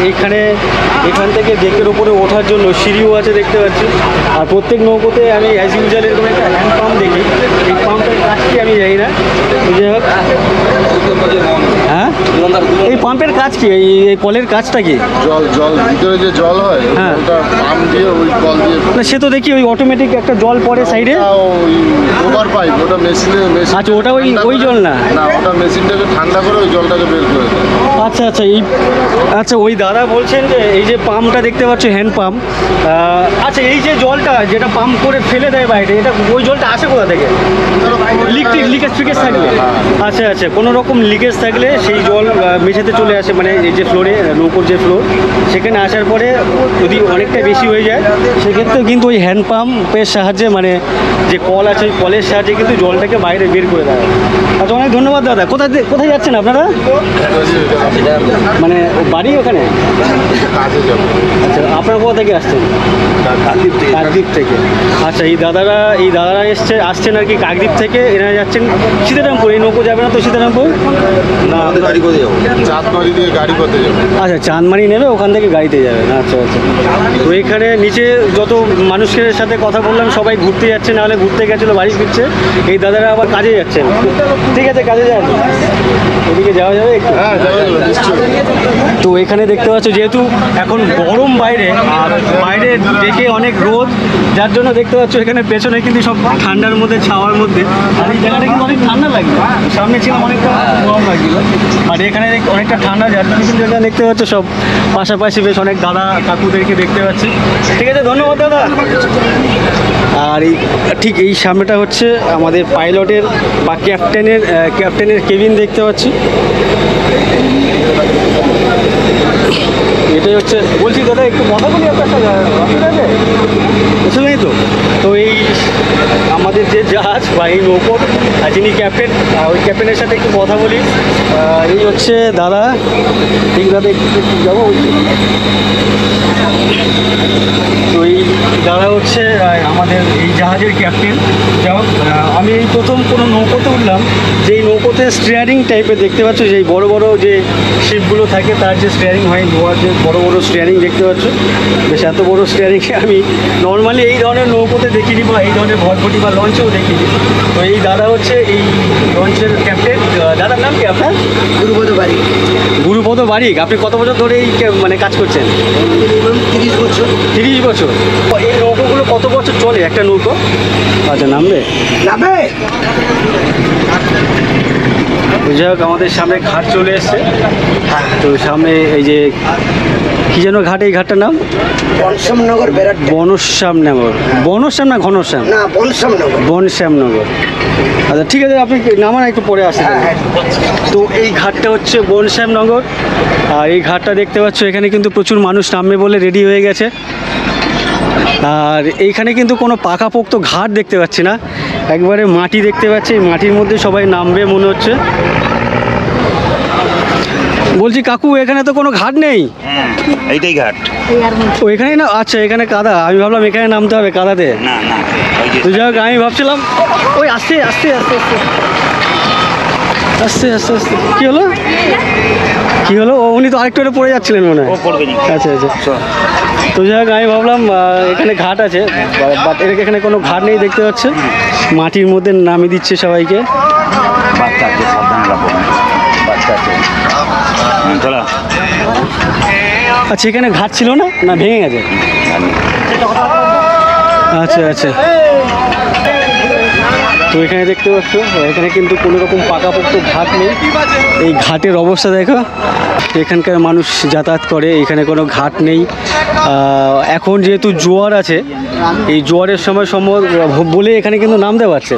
এখান থেকে ডেকের ওপরে ওঠার জন্য সিঁড়িও আছে দেখতে পাচ্ছি। আর প্রত্যেক নৌকোতে আমি অ্যাজ ইউজুয়াল এরকম একটা হ্যান্ড পাম্প দেখি। এই পাম্পের কাজ কি আমি জানি না, যাই হোক। হ্যাঁ, এই পাম্পের কাজ কি? এই কলের কাজটা কি? জল ভিতরে যে জল হয়, হ্যাঁ। ওটা পাম্প দিয়ে ওই কল দিয়ে না, সে তো দেখি ওই অটোমেটিক একটা জল পড়ে সাইডে। ওই ওভার পাইপ, ওটা মেশিন। আচ্ছা, ওটা ওই জল না? না, ওটা মেশিনটাকে ঠান্ডা করে ওই জলটাকে বের করে দেয়। আচ্ছা আচ্ছা, আচ্ছা ওই দাদা বলছেন যে এই যে পাম্পটা দেখতে পাচ্ছ, হ্যান্ড পাম্প। আচ্ছা, এই যে জলটা যেটা পাম্প করে ফেলে দেয় বাইরে, এটা ওই জলটা আসে কোথা থেকে? লিকেজ ফিকেজ থাকলে? আচ্ছা আচ্ছা, কোনো রকম লিকেজ থাকলে সেই জল মেঝেতে চলে আসে, মানে এই যে ফ্লোরে, নৌকোর যে ফ্লোর, সেখানে আসার পরে যদি অনেকটা বেশি হয়ে যায় সেক্ষেত্রেও কিন্তু ওই হ্যান্ড পাম্পের সাহায্যে, মানে যে কল আছে ওই কলের সাহায্যে কিন্তু জলটাকে বাইরে বের করে দেয়। আচ্ছা, অনেক ধন্যবাদ দাদা। কোথায় যাচ্ছেন আপনারা? মানে বাড়ি ওখানে? কাজে যাবো। আচ্ছা, আপনারা কোথা থেকে আসছেন? কাকদ্বীপ থেকে। আচ্ছা, এই দাদারা আসছেন আর কি কাকদ্বীপ থেকে। এনারা যাচ্ছেন সীতারামপুর। এই নৌকো যাবে না তো সীতারামপুর? না, আমাদের গাড়ি করে যাবো, চাঁদমারি দিয়ে গাড়ি করতে যাবো। আচ্ছা, চাঁদমারি নেবে, ওখান থেকে গাড়িতে যাবেন। আচ্ছা আচ্ছা। তো এখানে নিচে যত মানুষের সাথে কথা বললাম সবাই ঘুরতে যাচ্ছে, নাহলে ঘুরতে গেছিলো বাড়ি ফিরছে। এই দাদারা আবার কাজে যাচ্ছেন। ঠিক আছে, কাজে যান। ওদিকে যাওয়া যাবে একটু? হ্যাঁ, যাবো, নিশ্চয়ই। তো এখানে দেখতে পাচ্ছ যেহেতু এখন গরম বাইরে, আর বাইরে দেখে অনেক রোদ, যার জন্য দেখতে পাচ্ছ এখানে পেছনে কিন্তু সব ঠান্ডার মধ্যে, ছাওয়ার মধ্যে। আর এই জায়গাটা কিন্তু অনেক ঠান্ডা লাগবে। সামনে ছিলাম অনেকটা গরম লাগছিল, আর এখানে অনেকটা ঠান্ডা, যার জন্য কিন্তু এখানে দেখতে পাচ্ছ সব পাশাপাশি বেশ অনেক দাদা কাকুদেরকে দেখতে পাচ্ছি। ঠিক আছে, ধন্যবাদ দাদা। আর এই ঠিক এই সামনেটা হচ্ছে আমাদের পাইলটের বা ক্যাপ্টেনের কেবিন দেখতে পাচ্ছি। এটাই হচ্ছে, বলছি দাদা একটু কথা বলি আপনার সাথে, অসুবিধা আছে? বুঝতে নেই তো? তো এই আমাদের যে জাহাজ বা এই নৌকোর যিনি ক্যাপ্টেন, ওই ক্যাপ্টেনের সাথে একটু কথা বলি। এই হচ্ছে দাদা। ঠিক দাদা, একটু যাবো। তো এই দাদা হচ্ছে আমাদের এই জাহাজের ক্যাপ্টেন। যাই হোক, আমি এই প্রথম কোনো নৌকোতে উঠলাম, যেই নৌকোতে স্টিয়ারিং টাইপের দেখতে পাচ্ছ, যেই বড় বড় যে শিপগুলো থাকে তার যে স্টিয়ারিং হয়, লোহার যে বড় বড় স্টিয়ারিং দেখতে পাচ্ছ। বেশ এত বড় স্টিয়ারিং আমি নর্মালি এই ধরনের নৌকোতে দেখিনি, বা এই ধরনের ভটভটি বা লঞ্চেও দেখিনি। তো এই দাদা হচ্ছে এই লঞ্চের ক্যাপ্টেন। দাদার নাম কি আপনার? গুরুপদ বাড়ি। গুরুপদ বারিক। আপনি কত বছর ধরে এই মানে কাজ করছেন? 30 বছর। 30 বছর। এই নৌকোগুলো কত বছর চলে একটা নৌকো? আচ্ছা, নামবে? নামে। যাই হোক, আমাদের সামনে ঘাট চলে এসছে। তো সামনে এই যে কি যেন ঘাট, এই ঘাটটার নাম? বনশ্যামনগর বেড়াট। বনশ্যামনগর। বনশ্যাম না ঘনশ্যাম? না, বনশ্যামনগর। বনশ্যামনগর। আচ্ছা, ঠিক আছে, আপনি নামান, একটু পরে আসেন। তো এই ঘাটটা হচ্ছে বনশ্যামনগর। আর এই ঘাটটা দেখতে পাচ্ছ, এখানে কিন্তু প্রচুর মানুষ নামবে বলে রেডি হয়ে গেছে। আর এইখানে কিন্তু কোনো পাকাপোক্ত ঘাট দেখতে পাচ্ছি না, একবারে মাটি দেখতে পাচ্ছি। এই মাটির মধ্যে সবাই নামবে মনে হচ্ছে। বলছি কাকু, এখানে তো কোনো ঘাট নেই? এইটাই ঘাট। ও এখানেই না? আচ্ছা, এখানে কাদা। আমি ভাবলাম এখানে নামতে হবে কাদাতে। না না, ওই যে তো যাই হোক, আমি ভাবছিলাম ওই আস্তে আস্তে আস্তে আস্তে আস্তে আস্তে আস্তে কী হলো? কী হলো? ও, উনি তো আরেকটু পড়ে যাচ্ছিলেন মনে হয়। ও পড়বে নি। আচ্ছা আচ্ছা। তো যাই হোক, আমি ভাবলাম এখানে ঘাট আছে, বাট এখানে কোনো ঘাট নেই দেখতে পাচ্ছে। মাটির মধ্যে নামিয়ে দিচ্ছে সবাইকে। বাচ্চা আছে, সাবধানে রাখো। বাচ্চা আছে। চলো। আচ্ছা, এখানে ঘাট ছিল না? না, ভেঙে গেছে? আচ্ছা আচ্ছা। তো এখানে দেখতে পাচ্ছ, এখানে কিন্তু কোনো রকম পাকাপোক্ত ঘাট নেই। এই ঘাটের অবস্থা দেখো, এখানকার মানুষ যাতায়াত করে, এখানে কোনো ঘাট নেই। এখন যেহেতু জোয়ার আছে, এই জোয়ারের সময় বলে এখানে কিন্তু নামতে পারছে,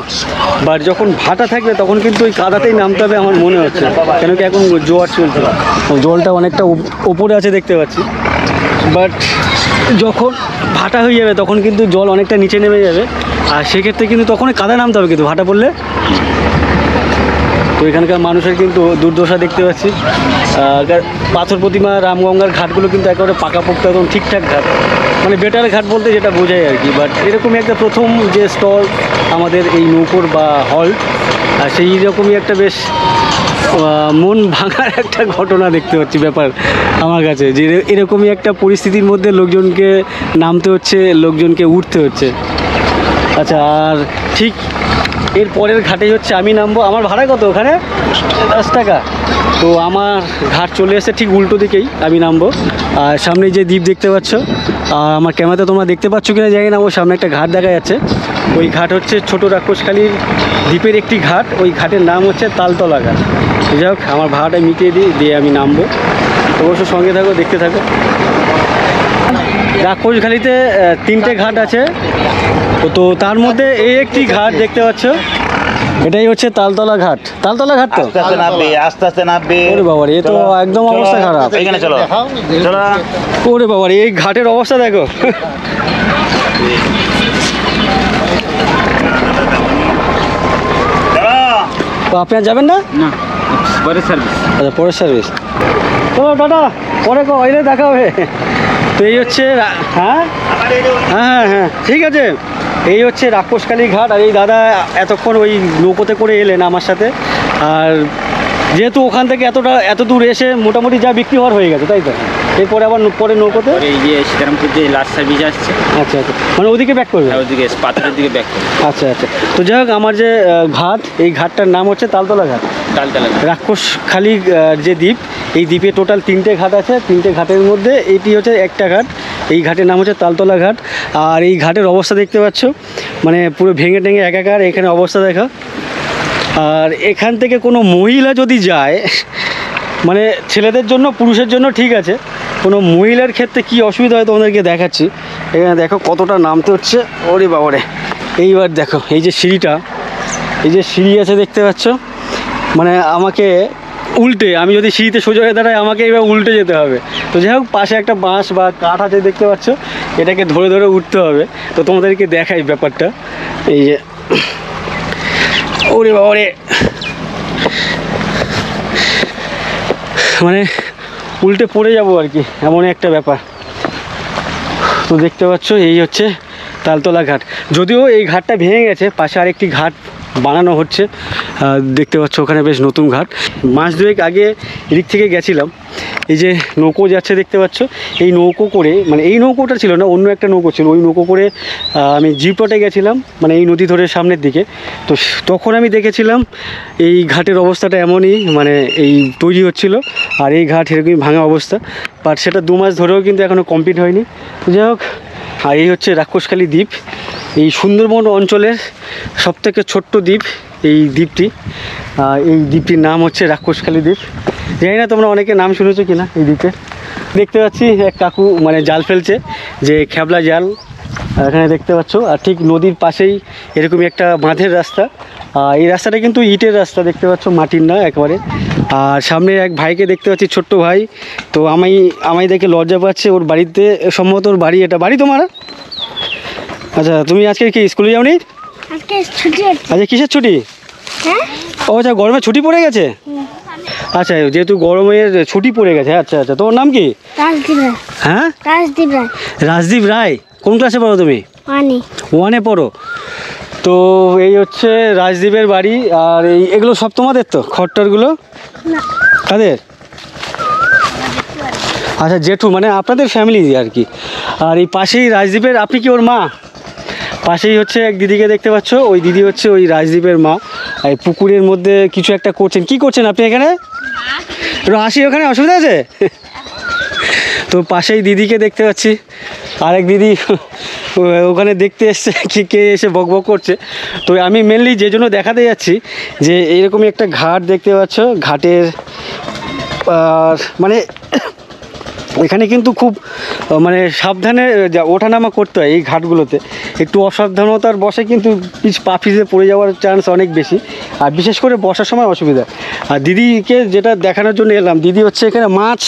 বাট যখন ভাটা থাকবে তখন কিন্তু ওই কাদাতেই নামতে হবে আমার মনে হচ্ছে, কেন কি এখন জোয়ার চলছে, জলটা অনেকটা ওপরে আছে দেখতে পাচ্ছি। বাট যখন ভাটা হয়ে যাবে তখন কিন্তু জল অনেকটা নিচে নেমে যাবে, আর সেক্ষেত্রে কিন্তু তখন কাদা নামতে হবে কিন্তু ভাটা পড়লে। তো এখানকার মানুষের কিন্তু দুর্দশা দেখতে পাচ্ছি। পাথর প্রতিমা রামগঙ্গার ঘাটগুলো কিন্তু একেবারে পাকাপোক্ত একদম ঠিকঠাক ঘাট, মানে বেটার ঘাট বলতে যেটা বোঝায় আর কি। বাট এরকমই একটা প্রথম যে স্টল আমাদের এই নৌকোর বা হল্ট, আর সেই রকমই একটা বেশ মন ভাঙার একটা ঘটনা দেখতে পাচ্ছি ব্যাপার আমার কাছে, যে এরকমই একটা পরিস্থিতির মধ্যে লোকজনকে নামতে হচ্ছে, লোকজনকে উঠতে হচ্ছে। আচ্ছা, আর ঠিক এর পরের ঘাটেই হচ্ছে আমি নামবো। আমার ভাড়া কত ওখানে? 10 টাকা। তো আমার ঘাট চলে এসে ঠিক উল্টো দিকেই আমি নামবো। আর সামনে যে দ্বীপ দেখতে পাচ্ছ, আর আমার ক্যামেরাতে তোমরা দেখতে পাচ্ছ কিনা জানি না, ওর সামনে একটা ঘাট দেখা যাচ্ছে। ওই ঘাট হচ্ছে ছোট রাক্ষসখালীর দ্বীপের একটি ঘাট, ওই ঘাটের নাম হচ্ছে তালতলা ঘাট। যাই হোক, আমার ভাড়াটা মিটিয়ে দিয়ে আমি নামবো। অবশ্য সঙ্গে থাকো, দেখতে থাকো। রাক্ষসখালীতে 3টে ঘাট আছে, তো তার মধ্যে এই একটি ঘাট দেখতে পাচ্ছ, এটাই হচ্ছে তালতলা ঘাট। তালতলা ঘাট তো আস্তে আস্তে নামবে। ওরে বাবা, এ তো একদম অবস্থা খারাপ। এখানে চলো চলো। ওরে বাবা, এই ঘাটের অবস্থা দেখো। তো আপনারা যাবেন না? না, পরের সার্ভিস। আচ্ছা, পরের সার্ভিস। চলো টাটা, পরে কইলে দেখা হবে। তো এই হচ্ছে হ্যাঁ হ্যাঁ হ্যাঁ ঠিক আছে, এই হচ্ছে রাক্ষসখালী ঘাট। আর এই দাদা এতক্ষণ ওই নৌকোতে করে এলেন আমার সাথে। আর যেহেতু ওখান থেকে এত দূর এসে মোটামুটি যা বিক্রি হওয়ার হয়ে গেছে, তাই তো? এরপরে আবার পরে নৌকোতে এই যে সীতারামপুর যে লাস্ট সার্ভিস আসছে, আচ্ছা আচ্ছা, মানে ওদিকে ব্যাক করবে? ওদিকে পাথরের দিকে ব্যাক করবে। আচ্ছা আচ্ছা। তো যাই হোক, আমার যে ঘাট, এই ঘাটটার নাম হচ্ছে তালতলা ঘাট। তালতলা রাক্ষসখালী যে দ্বীপ, এই দ্বীপে টোটাল 3টে ঘাট আছে। 3টে ঘাটের মধ্যে এটি হচ্ছে একটা ঘাট, এই ঘাটের নাম হচ্ছে তালতলা ঘাট। আর এই ঘাটের অবস্থা দেখতে পাচ্ছ, মানে পুরো ভেঙে টেঙে একাকার এখানে অবস্থা দেখা। আর এখান থেকে কোনো মহিলা যদি যায়, মানে ছেলেদের জন্য পুরুষের জন্য ঠিক আছে, কোনো মহিলার ক্ষেত্রে কি অসুবিধা হয় তোমাদেরকে দেখাচ্ছি। এখানে দেখো কতটা নামতে হচ্ছে, ওরে বাবারে। এইবার দেখো এই যে সিঁড়িটা, এই যে সিঁড়ি আছে দেখতে পাচ্ছ, মানে আমাকে উল্টে, আমি যদি সিঁড়িতে সোজা হয়ে দাঁড়াই আমাকে এবার উল্টে যেতে হবে। তো যাই হোক, পাশে একটা বাঁশ বা কাঠ আছে দেখতে পাচ্ছ, এটাকে ধরে ধরে উঠতে হবে। তো তোমাদেরকে দেখাই ব্যাপারটা, এই যে ওরে বাবারে, মানে উল্টে পড়ে যাবো আর কি, এমন একটা ব্যাপার। তো দেখতে পাচ্ছ এই হচ্ছে তালতলা ঘাট। যদিও এই ঘাটটা ভেঙে গেছে, পাশে আরেকটি ঘাট বানানো হচ্ছে, দেখতে পাচ্ছ ওখানে বেশ নতুন ঘাট। মাস দুয়েক আগে এদিক থেকে গেছিলাম, এই যে নৌকো যাচ্ছে দেখতে পাচ্ছ, এই নৌকো করে, মানে এই নৌকোটা ছিল না, অন্য একটা নৌকো ছিল, ওই নৌকো করে আমি জিপটে গেছিলাম, মানে এই নদী ধরে সামনের দিকে। তো তখন আমি দেখেছিলাম এই ঘাটের অবস্থাটা এমনই, মানে এই তৈরি হচ্ছিল, আর এই ঘাট এরকমই ভাঙা অবস্থা। বাট সেটা 2 মাস ধরেও কিন্তু এখনও কমপ্লিট হয়নি। যাই হোক, আর এই হচ্ছে রাক্ষসখালী দ্বীপ, এই সুন্দরবন অঞ্চলের সবথেকে ছোট্ট দ্বীপ এই দ্বীপটি। এই দ্বীপটির নাম হচ্ছে রাক্ষসখালী দ্বীপ। জানি না তোমরা অনেকে নাম শুনেছো কিনা এই দ্বীপে। দেখতে পাচ্ছি এক কাকু মানে জাল ফেলছে, যে খেবলা জাল এখানে দেখতে পাচ্ছ। আর ঠিক নদীর পাশেই এরকমই একটা বাঁধের রাস্তা, এই রাস্তাটা কিন্তু ইটের রাস্তা দেখতে পাচ্ছ, মাটির না একেবারে। আর সামনে এক ভাইকে দেখতে পাচ্ছি, ছোট্ট ভাই। তো আমায় দেখে লজ্জা পাচ্ছে, ওর বাড়িতে সম্ভবত ওর বাড়ি, এটা বাড়ি তোমার? আচ্ছা, তুমি আজকে কি স্কুলে যাওনি? আজকে ছুটি আছে। আচ্ছা, কিসের ছুটি? হ্যাঁ, ও আচ্ছা, গরমে ছুটি পড়ে গেছে। আচ্ছা, যেহেতু গরমের ছুটি পড়ে গেছে, আচ্ছা আচ্ছা। তোমার নাম কি? রাজদীপ রায়। হ্যাঁ, রাজদীপ রায়। রাজদীপ রায়। কোন ক্লাসে পড়ো তুমি? 1-এ পড়ো। তো এই হচ্ছে রাজদীপের বাড়ি। আর এগুলো সব তোমাদের তো, খড়টরগুলো? না, কাদের? আচ্ছা, জেঠু, মানে আপনাদের ফ্যামিলি আর কি। আর এই পাশেই রাজদীপের, আপনি কি ওর মা? পাশেই হচ্ছে এক দিদিকে দেখতে পাচ্ছ, ওই দিদি হচ্ছে ওই রাজদীপের মা। এই পুকুরের মধ্যে কিছু একটা করছেন। কি করছেন আপনি এখানে? একটু হাসি, ওখানে অসুবিধা আছে? তো পাশেই দিদিকে দেখতে পাচ্ছি, আরেক দিদি ওখানে দেখতে এসছে, কে এসে বক বক করছে। তো আমি মেনলি যে জন্য দেখাতে যাচ্ছি, যে এইরকমই একটা ঘাট দেখতে পাচ্ছ, ঘাটের আর মানে এখানে কিন্তু খুব মানে সাবধানে ওঠানামা করতে হয় এই ঘাটগুলোতে। একটু অসাবধানতার বসে কিন্তু পা পিছলে পড়ে যাওয়ার চান্স অনেক বেশি, আর বিশেষ করে বসার সময় অসুবিধা। আর দিদিকে যেটা দেখানোর জন্য এলাম, দিদি হচ্ছে এখানে মাছ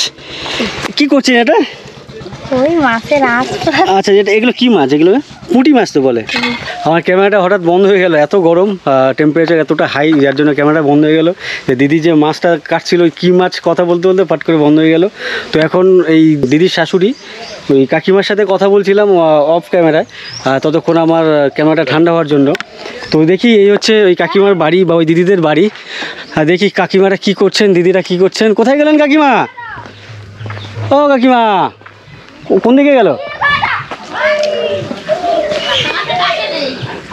কি করছেন এটা? ওই মাছের আঁশ। আচ্ছা, যেটা এগুলো কি মাছ? এগুলো পুঁটি মাছ তো বলে। আমার ক্যামেরাটা হঠাৎ বন্ধ হয়ে গেল, এত গরম, টেম্পারেচার এতটা হাই, যার জন্য ক্যামেরাটা বন্ধ হয়ে গেল। যে দিদি যে মাছটা কাটছিল ওই কী মাছ কথা বলতে বলতে পাট করে বন্ধ হয়ে গেল। তো এখন এই দিদির শাশুড়ি ওই কাকিমার সাথে কথা বলছিলাম অফ ক্যামেরায়, ততক্ষণ আমার ক্যামেরাটা ঠান্ডা হওয়ার জন্য। তো দেখি এই হচ্ছে ওই কাকিমার বাড়ি বা ওই দিদিদের বাড়ি। দেখি কাকিমারা কি করছেন, দিদিরা কি করছেন। কোথায় গেলেন কাকিমা? ও কাকিমা, কোন দিকে গেল?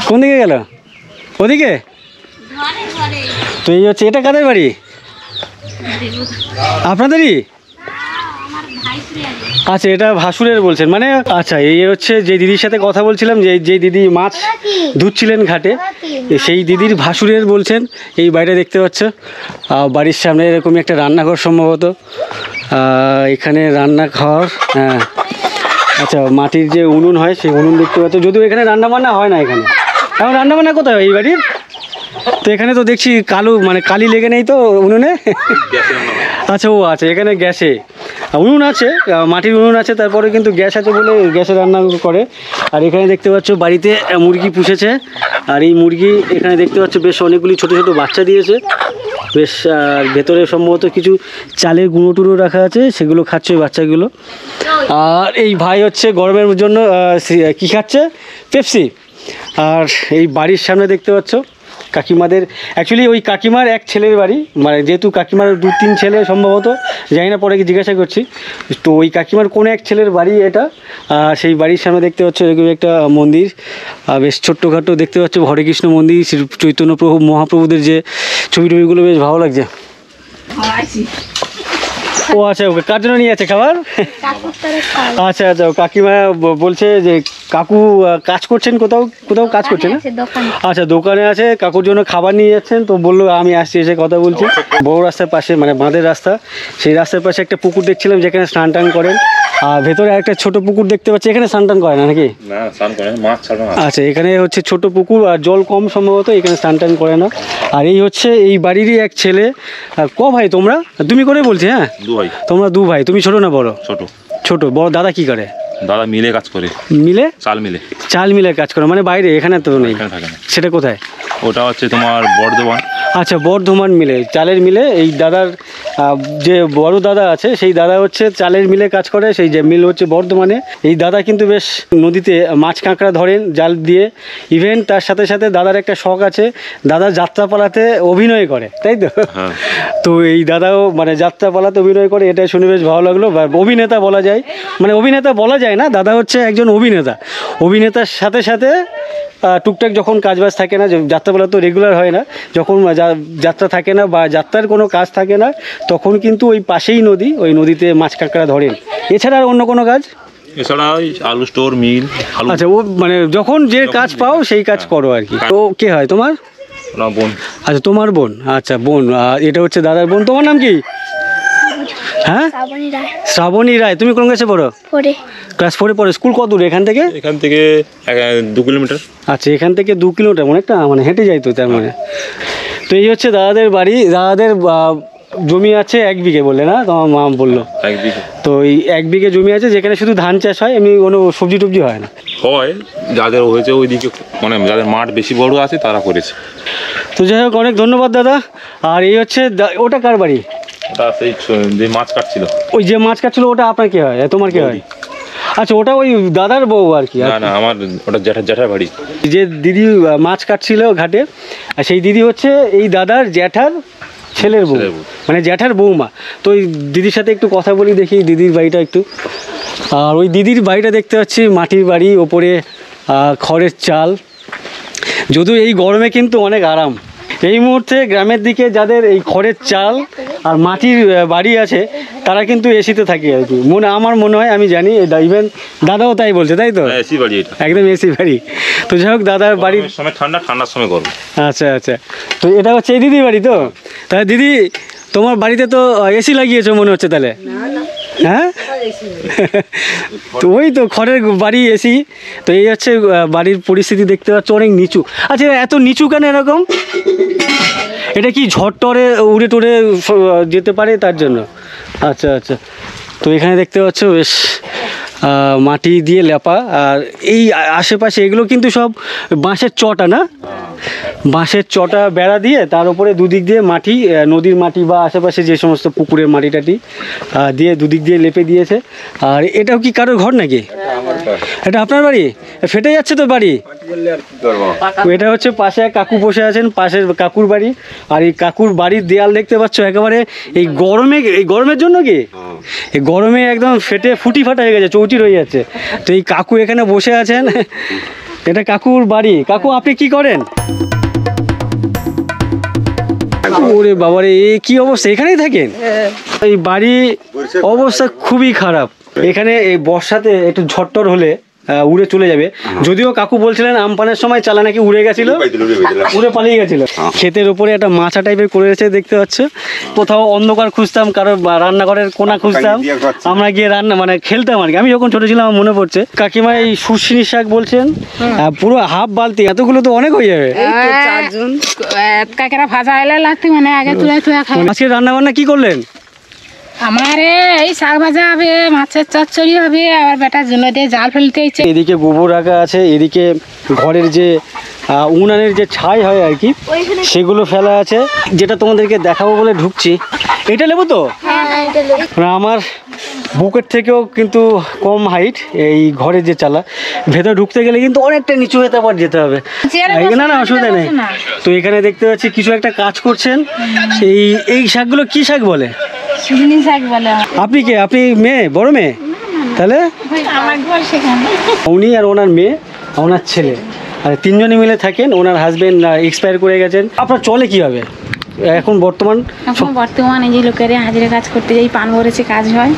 কোন দিকে গেল? ওদিকে? তো এই হচ্ছে, এটা কাদের বাড়ি? আপনাদেরই? আচ্ছা, এটা ভাসুরের বলছেন মানে। আচ্ছা, এই হচ্ছে যে দিদির সাথে কথা বলছিলাম, যে দিদি মাছ ধুচ্ছিলেন ঘাটে, সেই দিদির ভাসুরের বলছেন। এই বাড়িটা দেখতে পাচ্ছ, বাড়ির সামনে এরকমই একটা রান্নাঘর সম্ভবত। এখানে রান্নাঘর, হ্যাঁ। আচ্ছা, মাটির যে উনুন হয় সেই উনুন দেখতে পাচ্ছ, যদিও এখানে রান্নাবান্না হয় না। এখানে এখন রান্নাবান্না কোথায় হয় এই বাড়ির? তো এখানে তো দেখছি কালো মানে কালি লেগে নেই তো উনুনে? আচ্ছা, ও আচ্ছা, এখানে গ্যাসে উনুন আছে, মাটির উনুন আছে, তারপরে কিন্তু গ্যাস আছে বলে গ্যাসে রান্না করে। আর এখানে দেখতে পাচ্ছ বাড়িতে মুরগি পুষেছে, আর এই মুরগি এখানে দেখতে পাচ্ছ বেশ অনেকগুলি ছোটো ছোটো বাচ্চা দিয়েছে বেশ। আর ভেতরে সম্ভবত কিছু চালের গুঁড়ো টুড়ো রাখা আছে, সেগুলো খাচ্ছে ওই বাচ্চাগুলো। আর এই ভাই হচ্ছে গরমের জন্য কী খাচ্ছে? পেপসি। আর এই বাড়ির সামনে দেখতে পাচ্ছ কাকিমাদের, অ্যাকচুয়ালি ওই কাকিমার এক ছেলের বাড়ি, মানে যেহেতু কাকিমার 2-3 ছেলে সম্ভবত, জানি না, পরে কি জিজ্ঞাসা করছি। তো ওই কাকিমার কোনো এক ছেলের বাড়ি এটা। সেই বাড়ির সামনে দেখতে পাচ্ছ এরকম একটা মন্দির, বেশ ছোট্টখাটো দেখতে পাচ্ছ, হরে কৃষ্ণ মন্দির, শ্রী চৈতন্য প্রভু মহাপ্রভুদের যে ছবি টবিগুলো বেশ ভালো লাগছে। ও আচ্ছা, ওকে কার জন্য নিয়ে আছে খাবার? আচ্ছা আচ্ছা, কাকিমা বলছে যে কাকু কাজ করছেন, কোথাও কোথাও কাজ করছেন না? আচ্ছা, দোকানে আছে, কাকুর জন্য খাবার নিয়ে যাচ্ছেন। তো বললো আমি আসছি, এসে কথা বলছি। বড় রাস্তার পাশে মানে বাঁধের রাস্তা, সেই রাস্তার পাশে একটা পুকুর দেখছিলাম যেখানে স্নান টান করেন। আর ভেতরে একটা ছোট পুকুর দেখতে পাচ্ছি, এখানে স্নান টান করে না নাকি? না, স্নান করে মাছ ছাড়া। আচ্ছা, এখানে হচ্ছে ছোট পুকুর আর জল কম সম্ভবত, এখানে স্নান টান করে না। আর এই হচ্ছে এই বাড়িরই এক ছেলে। ক ভাই তোমরা? তুমি করে বলছি। হ্যাঁ, 2 ভাই। তোমরা 2 ভাই। তুমি ছোট না বড়? ছোট। ছোট। বড় দাদা কি করে? দাদা মিলে কাজ করে। মিলে? চাল মিলে কাজ করে মানে বাইরে, এখানে তো নেই। এখানে থাকে না। সেটা কোথায়? ওটা হচ্ছে তোমার বর্ধমান। আচ্ছা, বর্ধমান মিলে, চালের মিলে। এই দাদার যে বড় দাদা আছে, সেই দাদা হচ্ছে চালের মিলে কাজ করে, সেই যে মিল হচ্ছে বর্ধমানে। এই দাদা কিন্তু বেশ নদীতে মাছ কাঁকড়া ধরেন জাল দিয়ে। ইভেন তার সাথে সাথে দাদার একটা শখ আছে, দাদা যাত্রাপালাতে অভিনয় করে, তাই তো? হ্যাঁ। তো এই দাদাও মানে যাত্রাপালাতে অভিনয় করে, এটা শুনে বেশ ভালো লাগলো। অভিনেতা বলা যায়, মানে অভিনেতা বলা যায় না, দাদা হচ্ছে একজন অভিনেতা। অভিনেতার সাথে সাথে টুকটাক যখন কাজবাজ থাকে না, যাত্রাপালা তো রেগুলার হয় না, যখন যাত্রা থাকে না বা যাত্রার কোনো কাজ থাকে না, তখন কিন্তু ওই পাশেই নদী, ওই নদীতে মাছ কাঁকড়া ধরেন। এছাড়া আর অন্য কোনো কাজ? এছাড়া ওই আলু স্টোর, মিল। আচ্ছা, ও মানে যখন যে কাজ পাও সেই কাজ করো আর কি। তো কে হয় তোমার? বোন। আচ্ছা, তোমার বোন। আচ্ছা, বোন। এটা হচ্ছে দাদার বোন। তোমার নাম কি? হ্যাঁ, শ্রাবণী রায়। তুমি কোন ক্লাসে পড়ো? ক্লাস 4-এ পড়ো। স্কুল কত দূর এখান থেকে? এখান থেকে 2 কিলোমিটার। আচ্ছা, এখান থেকে 2 কিলোমিটার, অনেকটা, মানে হেঁটে যাই তো তার মানে। তো এই হচ্ছে দাদাদের বাড়ি। দাদাদের জমি আছে 1 বিঘে বললে না, তোমার মা বললো? 1 বিঘে। তো এই 1 বিঘে জমি আছে, যেখানে শুধু ধান চাষ হয়, এমনি কোনো সবজি টবজি হয় না? হয়, যাদের হয়েছে ওইদিকে, মানে যাদের মাঠ বেশি বড় আছে তারা করেছে। তো যাই হোক, অনেক ধন্যবাদ দাদা। আর এই হচ্ছে ওটা কার বাড়ি? ওটা সেই যে মাছ কাটছিল। ওই যে মাছ কাটছিল ওটা আপনার কি হয়? তোমার কি হয়? আচ্ছা, ওটা ওই দাদার বউ আর কি? না না, আমার ওটা জ্যাঠার বাড়ি। যে দিদি মাছ কাটছিল ঘাটে, আর সেই দিদি হচ্ছে এই দাদার জ্যাঠার ছেলের বউ, মানে জ্যাঠার বৌমা। তো ওই দিদির সাথে একটু কথা বলি, দেখি দিদির বাড়িটা একটু। আর ওই দিদির বাড়িটা দেখতে পাচ্ছি মাটির বাড়ি, ওপরে খড়ের চাল। যদিও এই গরমে কিন্তু অনেক আরাম। এই মুহূর্তে গ্রামের দিকে যাদের এই খড়ের চাল আর মাটির বাড়ি আছে, তারা কিন্তু এসিতে থাকে আর কি, আমার মনে হয়, আমি জানি। ইভেন দাদাও তাই বলছে, তাই তো? এসি বাড়ি এটা, একদম এসি বাড়ি। তো যাই হোক, দাদার বাড়ির সময় ঠান্ডা, ঠান্ডার সময় গরম। আচ্ছা আচ্ছা, তো এটা হচ্ছে এই দিদির বাড়ি তো? তাহলে দিদি, তোমার বাড়িতে তো এসি লাগিয়েছো মনে হচ্ছে তাহলে? হ্যাঁ তো ওই তো খড়ের বাড়ি এসি। তো এই হচ্ছে বাড়ির পরিস্থিতি, দেখতে পাচ্ছ অনেক নিচু। আচ্ছা এত নিচু কেন এরকম? এটা কি ঝড় টরে উড়ে টুড়ে যেতে পারে তার জন্য? আচ্ছা আচ্ছা। তো এখানে দেখতে পাচ্ছ বেশ মাটি দিয়ে লেপা, আর এই আশেপাশে এগুলো কিন্তু সব বাঁশের চটা না, বাঁশের চটা বেড়া দিয়ে তার উপরে দুদিক দিয়ে মাটি, নদীর মাটি বা আশেপাশে যে সমস্ত পুকুরের মাটি টাটি দিয়ে দুদিক দিয়ে লেপে দিয়েছে। আর এটাও কি কারোর ঘর নাকি? এটা আপনার বাড়ি? ফেটে যাচ্ছে তো বাড়ি। এটা হচ্ছে পাশে এক কাকু বসে আছেন, পাশের কাকুর বাড়ি। আর এই কাকুর বাড়ির দেয়াল দেখতে পাচ্ছ একেবারে এই গরমের জন্য কি এই গরমে একদম ফেটে ফুটি ফাটা হয়ে গেছে, চৌচির হয়ে যাচ্ছে। তো এই কাকু এখানে বসে আছেন, এটা কাকুর বাড়ি। কাকু আপনি কি করেন? ওরে বাবারে, এই কি অবস্থা, এখানেই থাকেন? এই বাড়ি অবস্থা খুবই খারাপ। এখানে এই বর্ষাতে একটু ঝড়টর হলে উড়ে চলে যাবে। যদিও কাকু বলছিলেন আমপানের সময় চালা নাকি উড়ে গেছিল, উড়ে পালিয়ে গেছিল। ক্ষেতের উপরে একটা মাছা টাইপের করে রেখেছে দেখতে পাচ্ছ। কোথাও অন্ধকার খুঁজতাম, কারো রান্নাঘরের কোনা খুঁজতাম, আমরা গিয়ে রান্না মানে খেলতাম আর কি। আমি যখন ছোট ছিলাম আমার মনে পড়ছে। কাকিমা এই শুশনি শাক বলছেন, পুরো হাফ বালতি, এতগুলো তো অনেক হয়ে যাবে। কাকেরা ভাজা এলে লাগতে মানে আগে তুলে তুলে খাই। আজকে রান্না বান্না কি করলেন? আমার এই শাক ভাজা হবে, মাছের চচ্চড়ি হবে, আবার বেটার জন্য দিয়ে জাল ফেলতে ইচ্ছে। এদিকে গোবর রাখা আছে, এদিকে ঘরের যে উনানের যে ছাই হয় আর কি সেগুলো ফেলা আছে। যেটা তোমাদেরকে দেখাবো বলে ঢুকছি, এটা নেবো তো। মানে আমার বুকের থেকেও কিন্তু কম হাইট এই ঘরের যে চালা, ভেতরে ঢুকতে গেলে কিন্তু অনেকটা নিচু হতে আবার যেতে হবে। না না অসুবিধা নেই। তো এখানে দেখতে পাচ্ছি কিছু একটা কাজ করছেন। এই শাকগুলো কি শাক বলে? শুকনি শাক বলে। আপনি কে? আপনি মেয়ে, বড় মেয়ে? তাহলে আমার ঘর সেখানে। উনি আর ওনার মেয়ে, ওনার ছেলে, আর তিনজনে মিলে থাকেন। ওনার হাজবেন্ড এক্সপায়ার করে গেছেন। আপনার চলে কিভাবে এখন বর্তমান? বর্তমানে যে লোকেরা হাজিরা কাজ করতে যাই, পান ভরেছে কাজ হয়।